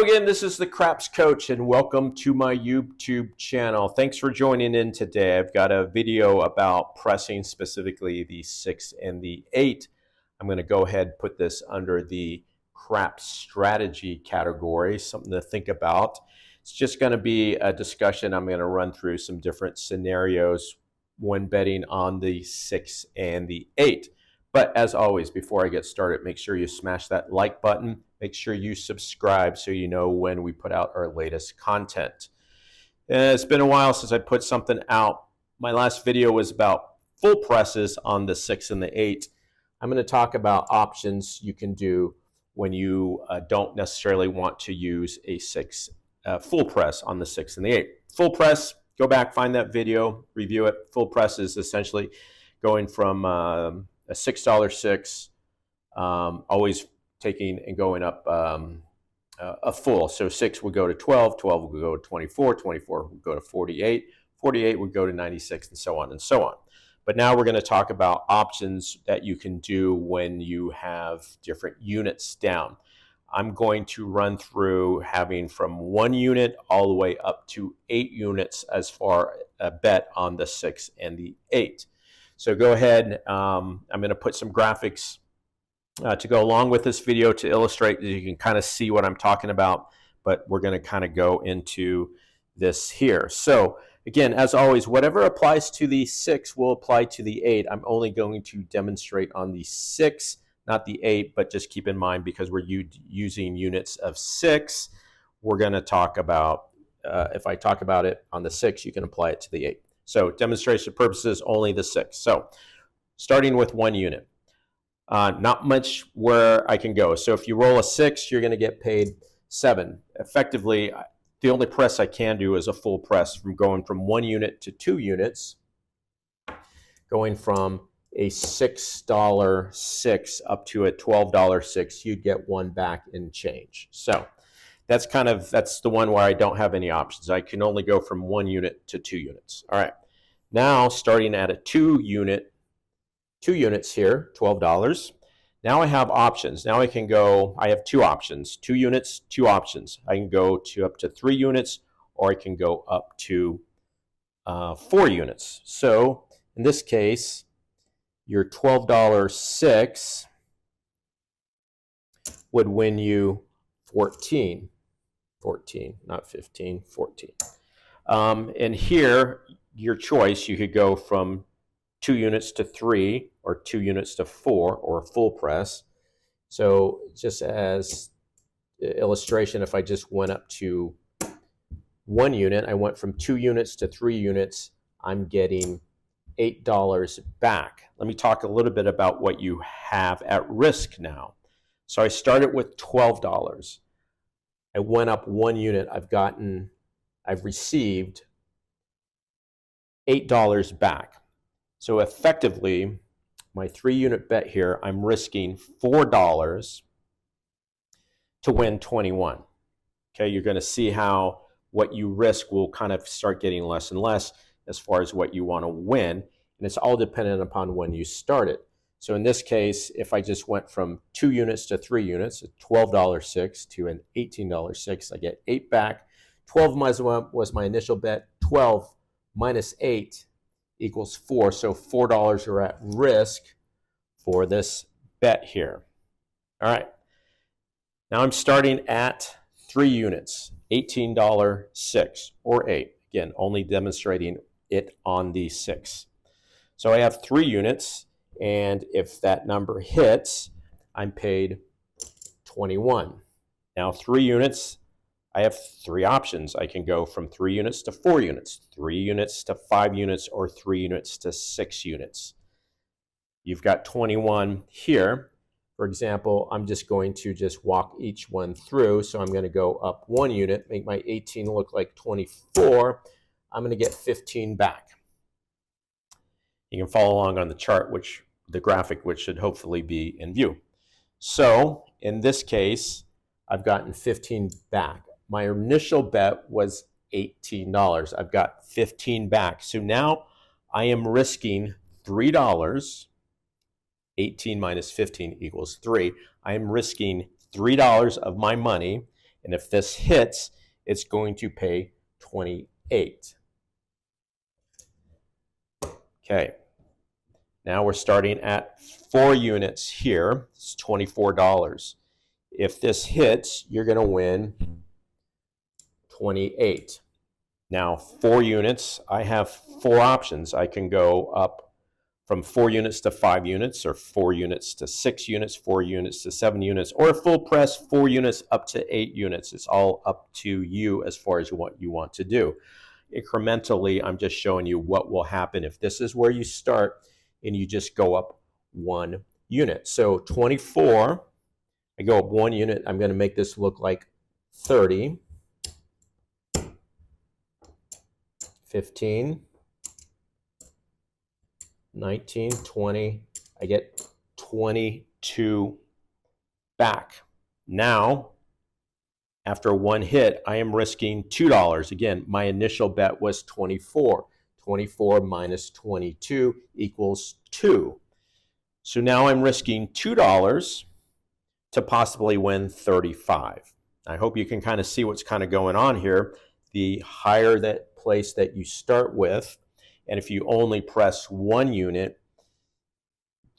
again, this is the Craps Coach and welcome to my YouTube channel. Thanks for joining in today. I've got a video about pressing, specifically the 6 and the 8. I'm going to go ahead and put this under the Craps strategy category, something to think about. It's just going to be a discussion. I'm going to run through some different scenarios when betting on the 6 and the 8. But as always, before I get started, make sure you smash that like button. Make sure you subscribe so you know when we put out our latest content. It's been a while since I put something out. My last video was about full presses on the 6 and the 8. I'm going to talk about options you can do when you don't necessarily want to use a full press on the 6 and the 8. Full press, go back, find that video, review it. Full press is essentially going from a $6 6, always taking and going up a full. So 6 would go to 12, 12 would go to 24, 24 would go to 48, 48 would go to 96, and so on and so on. But now we're going to talk about options that you can do when you have different units down. I'm going to run through having from 1 unit all the way up to 8 units as far a bet on the 6 and the 8. So go ahead, I'm going to put some graphics to go along with this video to illustrate that you can kind of see what I'm talking about, but we're going to kind of go into this here. So again, as always, whatever applies to the 6 will apply to the 8. I'm only going to demonstrate on the 6, not the 8, but just keep in mind because we're using units of 6, we're going to talk about, if I talk about it on the 6, you can apply it to the 8. So demonstration purposes, only the 6. So starting with 1 unit. Not much where I can go. So if you roll a 6, you're going to get paid 7. Effectively, the only press I can do is a full press from going from 1 unit to 2 units, going from a $6 6 up to a $12 6, you'd get 1 back in change. So that's the one where I don't have any options. I can only go from 1 unit to 2 units. All right. Now starting at a 2 units here, $12. Now I have options. Now I can go, I have 2 options, 2 units, 2 options. I can go to up to 3 units, or I can go up to 4 units. So in this case, your $12 6 would win you 14, not 15, 14. And here, your choice, you could go from 2 units to 3, or 2 units to 4, or a full press. So just as illustration, if I just went up to 1 unit, I went from 2 units to 3 units, I'm getting $8 back. Let me talk a little bit about what you have at risk now. So I started with $12. I went up 1 unit, I've received $8 back. So effectively, my 3 unit bet here, I'm risking $4 to win 21. Okay, you're going to see how what you risk will kind of start getting less and less as far as what you want to win. And it's all dependent upon when you start it. So in this case, if I just went from 2 units to 3 units, a $12 6 to an $18 6, I get 8 back. 12 was my initial bet. 12 minus 8 equals 4. So $4 are at risk for this bet here. All right. Now I'm starting at 3 units, $18 6 or 8. Again, only demonstrating it on the 6. So I have 3 units, and if that number hits, I'm paid 21. Now 3 units, I have 3 options. I can go from 3 units to 4 units, 3 units to 5 units, or 3 units to 6 units. You've got 21 here. For example, I'm just going to just walk each one through. So I'm going to go up 1 unit, make my 18 look like 24. I'm going to get 15 back. You can follow along on the chart, the graphic, which should hopefully be in view. So in this case, I've gotten 15 back. My initial bet was $18. I've got 15 back. So now I am risking $3. 18 minus 15 equals 3. I am risking $3 of my money. And if this hits, it's going to pay 28. Okay. Now we're starting at 4 units here. It's $24. If this hits, you're going to win 28. Now, 4 units, I have 4 options. I can go up from 4 units to 5 units, or 4 units to 6 units, 4 units to 7 units, or a full press 4 units up to 8 units. It's all up to you as far as what you want to do. Incrementally, I'm just showing you what will happen if this is where you start and you just go up 1 unit. So 24, I go up 1 unit. I'm going to make this look like 30, 15, 19, 20, I get 22 back. Now, after 1 hit, I am risking $2. Again, my initial bet was 24. 24 minus 22 equals 2. So now I'm risking $2 to possibly win 35. I hope you can kind of see what's kind of going on here. The higher that place that you start with, and if you only press 1 unit,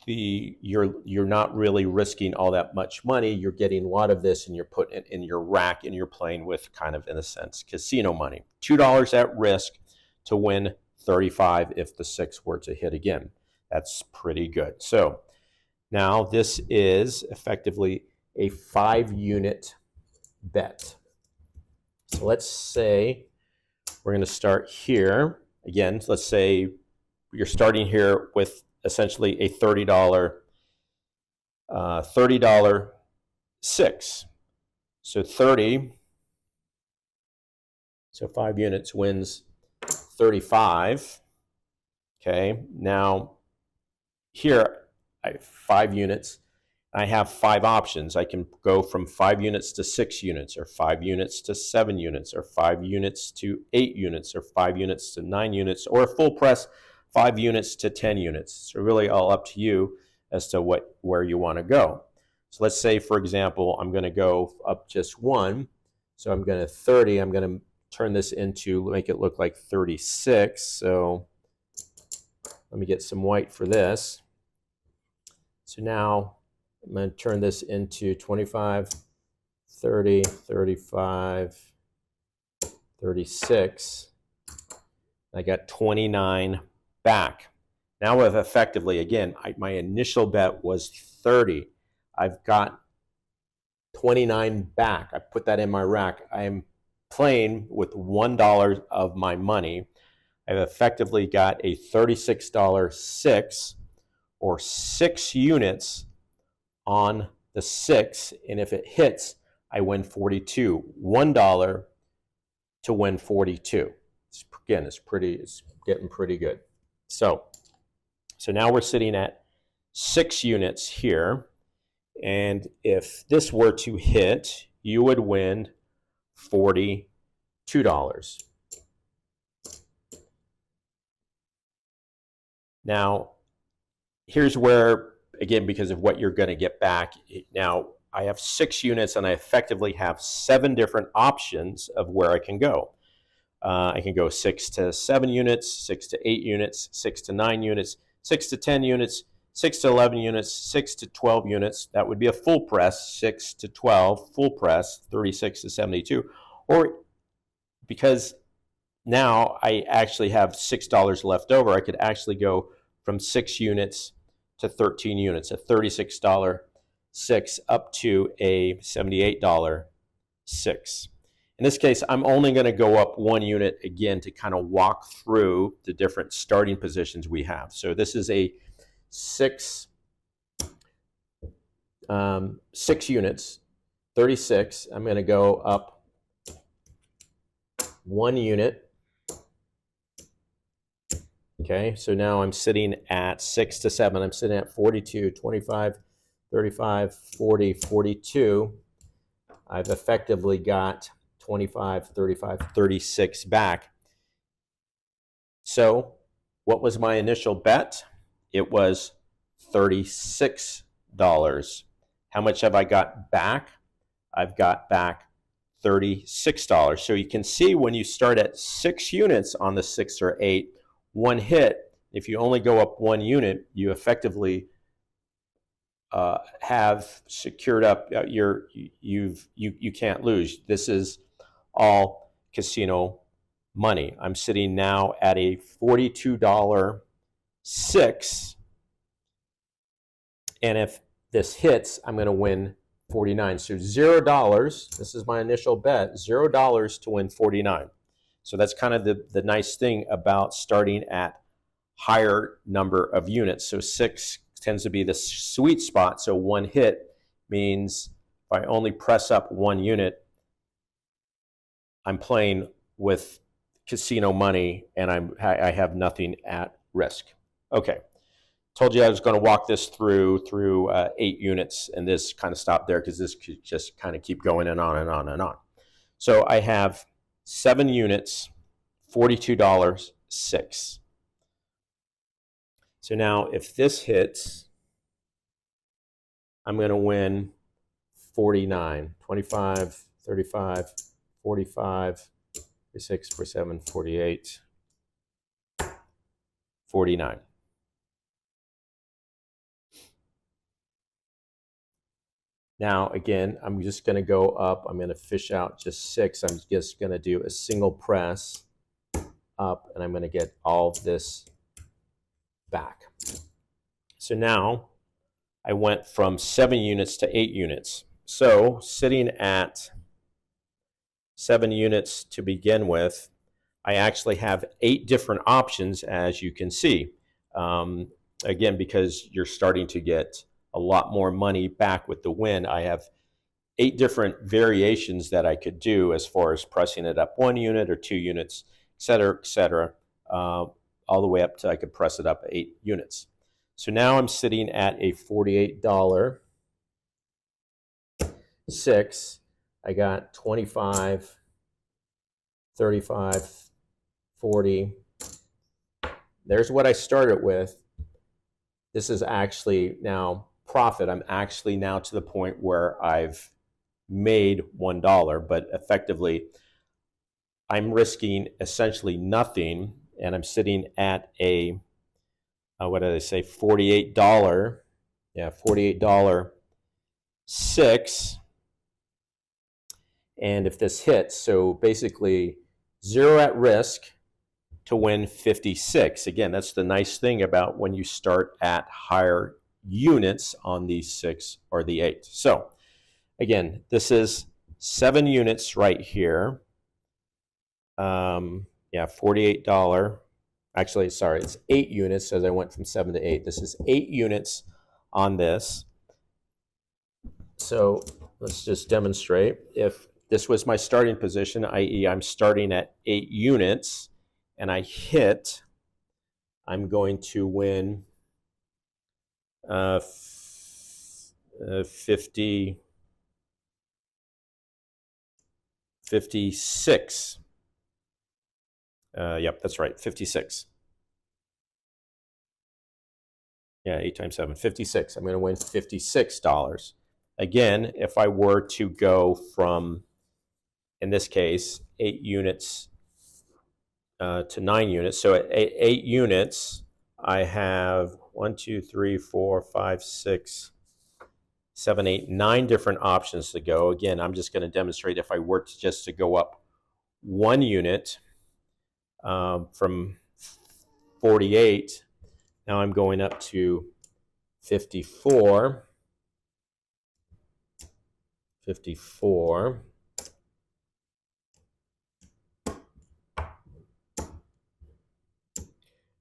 you're not really risking all that much money. You're getting a lot of this and you're putting it in your rack and you're playing with, kind of in a sense, casino money. $2 at risk to win 35 if the 6 were to hit again. That's pretty good. So now this is effectively a 5 unit bet. So let's say we're going to start here. Again, let's say you're starting here with essentially a $30 6. So 30, so 5 units wins 35. Okay, now here I have 5 units. I have 5 options. I can go from 5 units to 6 units, or 5 units to 7 units, or 5 units to 8 units, or 5 units to 9 units, or a full press 5 units to 10 units. So really all up to you as to where you want to go. So let's say, for example, I'm going to go up just 1. So I'm going to 30. I'm going to turn this into, make it look like 36. So let me get some white for this. So now I'm going to turn this into 25, 30, 35, 36. I got 29 back. Now I've effectively, again, my initial bet was 30. I've got 29 back. I put that in my rack. I am playing with $1 of my money. I've effectively got a $36 6, or 6 units on the 6, and if it hits, I win 42. $1 to win 42. Again, it's getting pretty good. So now we're sitting at 6 units here, and if this were to hit, you would win $42. Now, here's where, again, because of what you're going to get back, now I have 6 units and I effectively have 7 different options of where I can go. I can go 6 to 7 units, 6 to 8 units, 6 to 9 units, 6 to 10 units, 6 to 11 units, 6 to 12 units. That would be a full press, 6 to 12, full press, 36 to 72. Or because now I actually have $6 left over, I could actually go from 6 units to 13 units, a $36 6 up to a $78 6. In this case, I'm only going to go up 1 unit again to kind of walk through the different starting positions we have. So this is a 6 units, 36. I'm going to go up 1 unit. Okay, so now I'm sitting at 6 to 7. I'm sitting at 42, 25, 35, 40, 42. I've effectively got 25, 35, 36 back. So what was my initial bet? It was $36. How much have I got back? I've got back $36. So you can see when you start at 6 units on the 6 or 8, one hit, if you only go up 1 unit, you effectively have secured up you can't lose. This is all casino money. I'm sitting now at a $42 6, and if this hits, I'm going to win 49. So $0. This is my initial bet. $0 to win 49. So that's kind of the nice thing about starting at higher number of units. So 6 tends to be the sweet spot. So one hit means if I only press up 1 unit, I'm playing with casino money and I have nothing at risk. Okay, told you I was going to walk this through 8 units, and this kind of stopped there because this could just kind of keep going and on and on and on. So I have 7 units, $42, 6. So now if this hits, I'm going to win 49, 25, 35, 45, 46, 47, 48, 49. Now, again, I'm just going to go up. I'm going to fish out just 6. I'm just going to do a single press up, and I'm going to get all of this back. So now I went from 7 units to 8 units. So sitting at 7 units to begin with, I actually have 8 different options, as you can see. Again, because you're starting to get a lot more money back with the win, I have 8 different variations that I could do as far as pressing it up 1 unit or 2 units, et cetera, all the way up to I could press it up 8 units. So now I'm sitting at a $48 6. I got 25, 35, 40. There's what I started with. This is actually now profit. I'm actually now to the point where I've made $1, but effectively I'm risking essentially nothing, and I'm sitting at a what did I say, $48, yeah, $48 6. And if this hits, so basically 0 at risk to win 56. Again, that's the nice thing about when you start at higher units on the 6 or the 8. So again, this is 7 units right here. Yeah, $48. Actually, sorry, it's 8 units as I went from 7 to 8. This is 8 units on this. So let's just demonstrate. If this was my starting position, i.e. I'm starting at 8 units, and I hit, I'm going to win 56. Yep, that's right, 56. Yeah, 8 times 7, 56. I'm going to win $56. Again, if I were to go from, in this case, 8 units to 9 units. So at 8 units, I have 1, 2, 3, 4, 5, 6, 7, 8, 9 different options to go. Again, I'm just going to demonstrate if I were to just to go up 1 unit from 48, now I'm going up to 54. 54.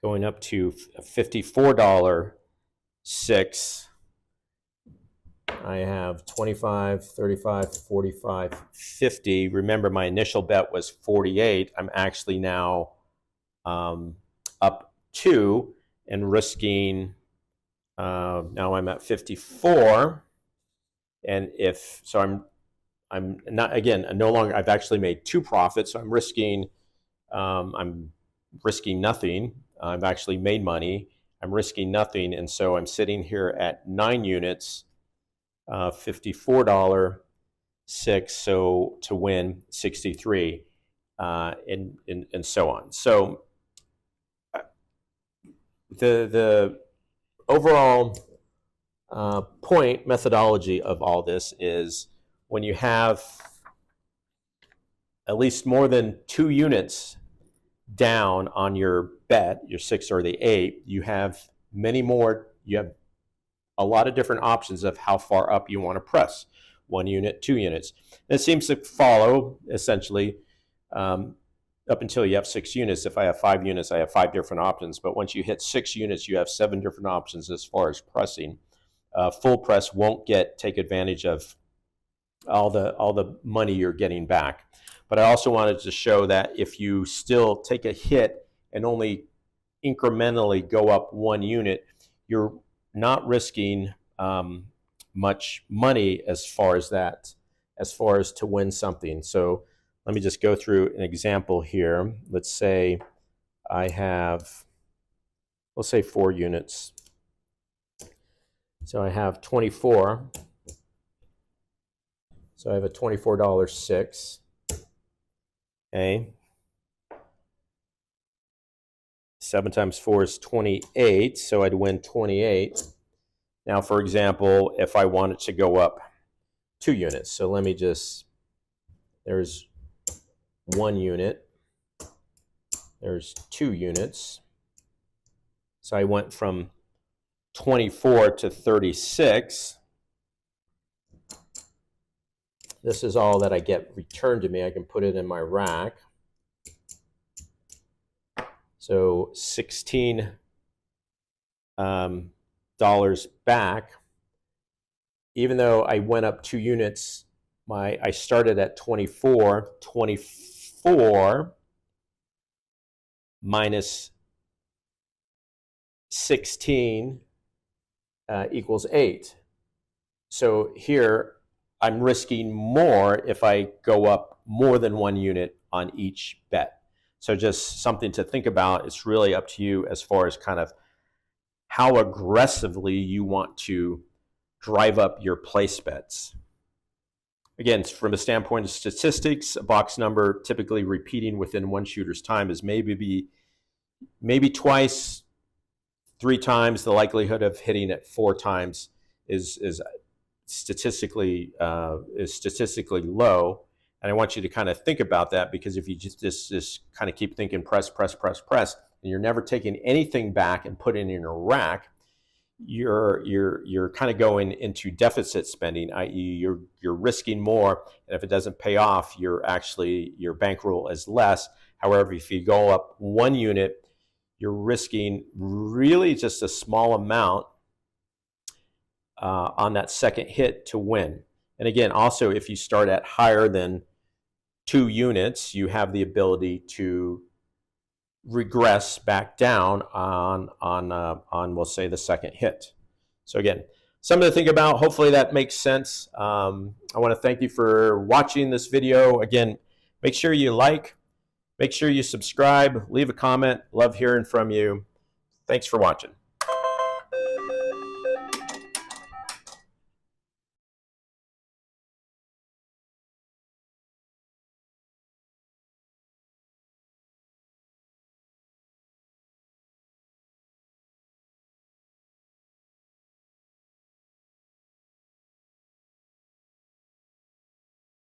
Going up to $54 6. I have 25, 35, 45, 50. Remember, my initial bet was 48. I'm actually now up 2 and risking, now I'm at 54. And if, so I'm not, again, no longer, I've actually made 2 profits. So I'm risking nothing. I've actually made money. I'm risking nothing. And so I'm sitting here at 9 units, $54 6, so to win 63, and so on. So the overall point methodology of all this is when you have at least more than 2 units down on your bet, your 6 or the 8, you have you have a lot of different options of how far up you want to press. 1 unit, 2 units. And it seems to follow essentially up until you have 6 units. If I have 5 units, I have 5 different options. But once you hit 6 units, you have 7 different options as far as pressing. Full press won't take advantage of all the money you're getting back. But I also wanted to show that if you still take a hit and only incrementally go up 1 unit, you're not risking much money as far as to win something. So let me just go through an example here. Let's say I have, let's say 4 units. So I have 24. So I have a $24 6. Okay. 7 times 4 is 28, so I'd win 28. Now, for example, if I wanted to go up 2 units, so let me just, there's 1 unit, there's 2 units. So I went from 24 to 36. This is all that I get returned to me. I can put it in my rack. So $16 back. Even though I went up 2 units, I started at 24. 24 minus 16 equals 8. So here I'm risking more if I go up more than 1 unit on each bet. So just something to think about. It's really up to you as far as kind of how aggressively you want to drive up your place bets. Again, from a standpoint of statistics, a box number typically repeating within one shooter's time is maybe twice, 3 times. The likelihood of hitting it 4 times is statistically low. And I want you to kind of think about that, because if you just kind of keep thinking press, and you're never taking anything back and putting it in a rack, you're kind of going into deficit spending, i.e. you're risking more, and if it doesn't pay off, your bankroll is less. However, if you go up 1 unit, you're risking really just a small amount on that second hit to win. And again, also, if you start at higher than 2 units, you have the ability to regress back down on we'll say the second hit. So again, something to think about. Hopefully that makes sense. I want to thank you for watching this video. Again, make sure you like, make sure you subscribe, leave a comment. Love hearing from you. Thanks for watching.